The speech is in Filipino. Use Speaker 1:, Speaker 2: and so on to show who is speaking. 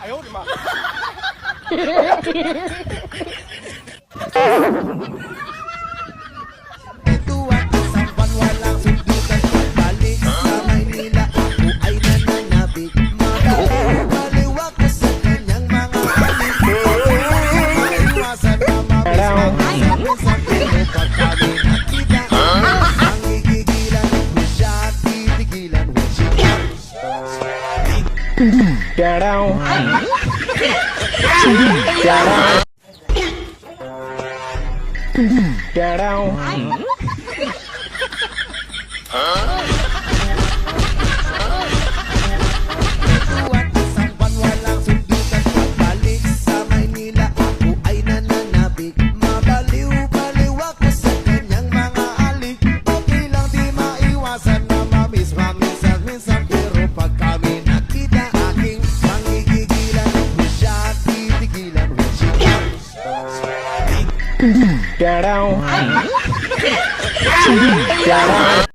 Speaker 1: Ayaw, di ba?
Speaker 2: Ito ang isang walang sundutan pagbalik sa Maynila. Ako ay nananabik, mabaliw ako sa kanyang mga halik. Maiwasan na mamiss-mamisan, pero pag kami nakita, ang gigigilan mo siya at titigilan mo siya. Tuwan isang walang sundutan pagbalik sa Maynila. Ako ay nananabik, mabaliw-baliw ako sa kanyang mga alik. Okay lang di maiwasan na mamiss-mamisan minsan, pero pag kami nakita, aking mangigigilan mo siya at titigilan mo siya.
Speaker 3: Down.